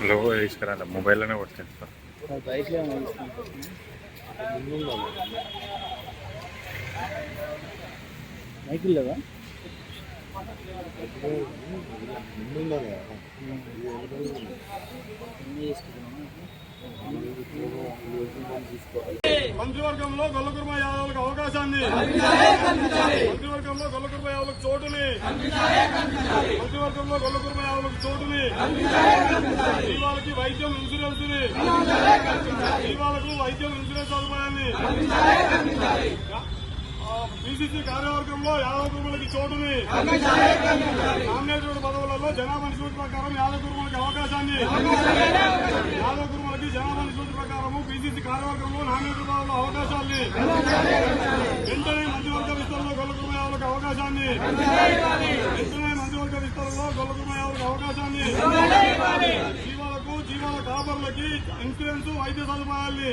logo తీసుకురా మొబైల్లోనే కొట్టిస్తా మైకులు లేవా మంత్రివర్గంలో గొల్లకుర్మ యాదవులకు అవకాశాన్ని, మంత్రివర్గంలో గొల్లకుర్మ యాదవులకు చోటుని, మంత్రివర్గంలో గొల్లకుర్మ యాదవులకు చోటుని, జీవాలకి వైద్యం ఇన్సూరెన్స్ ని, జీవాలకు వైద్యం ఇన్సూరెన్స్ సదుపాయాన్ని, బీసీసీ కార్యవర్గంలో యాదవ కుర్మలకి చోటుని, నామినేటెడ్ పదవులలో జనాభా నిష్పత్తి ప్రకారం యాదవ కుర్మలకి అవకాశాన్ని, యాదవ కుర్మలకి జనాభా నిష్పత్తి ప్రకారము బీసీసీ కార్యవర్గంలో నామినేటెడ్ పదవుల అవకాశాన్ని, వెంటనే మంత్రివర్గ విస్తరణలో గొల్లకుర్మ యాదవులకు అవకాశాన్ని, వెంటనే మంత్రివర్గ విస్తరణలో గొల్లకుర్మ యాదవులకు అవకాశాన్ని, జీవాల కాపర్లకి ఇన్సూరెన్స్ వైద్య సదుపాయాల్ని,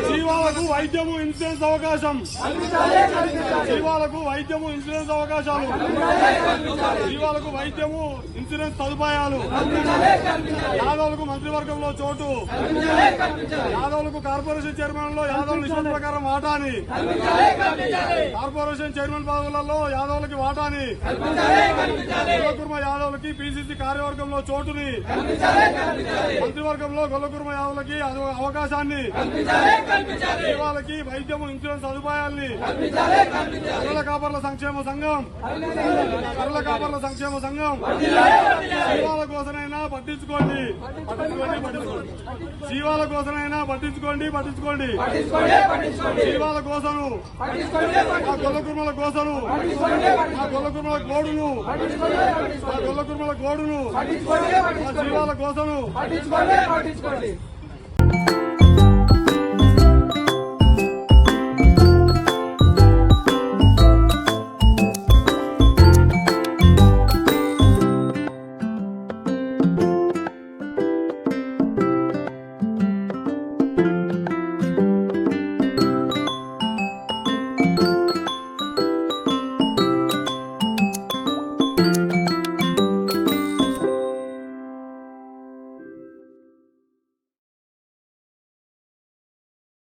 జీవాలకు వైద్యము ఇన్సూరెన్స్ అవకాశం, జీవాలకు వైద్యము ఇన్సూరెన్స్ అవకాశాలు, జీవాలకు వైద్యము ఇన్సూరెన్స్ సదుపాయాలు, యాదవులకు మంత్రివర్గంలో చోటు, యాదవులకు కార్పొరేషన్ చైర్మన్ లో యాదవుల నిష్పత్తి ప్రకారం వాటాని, కార్పొరేషన్ చైర్మన్ పదవులలో యాదవులకి వాటాని, గొల్లకుర్మ యాదవులకి పీసీసీ కార్యవర్గంలో చోటుని, మంత్రివర్గంలో గొల్లకుర్మ యాదవులకి అవకాశాన్ని, జీవాలకి వైద్యము ఇన్సూరెన్స్ సదుపాయాల్ని, కర్రల కాపర్ల సంక్షేమ సంఘం, కర్రల కాపర్ల సంక్షేమ సంఘం జీవాల కోసమైనా పట్టించుకోండి, జీవాల కోసమైనా పట్టించుకోండి, జీవాల కోసము ఆ గొల్లకుర్మల కోసము ఆ గొల్లకుర్మల గోడును ఆ గొల్లకుర్మల గోడును ఆ జీవాల కోసము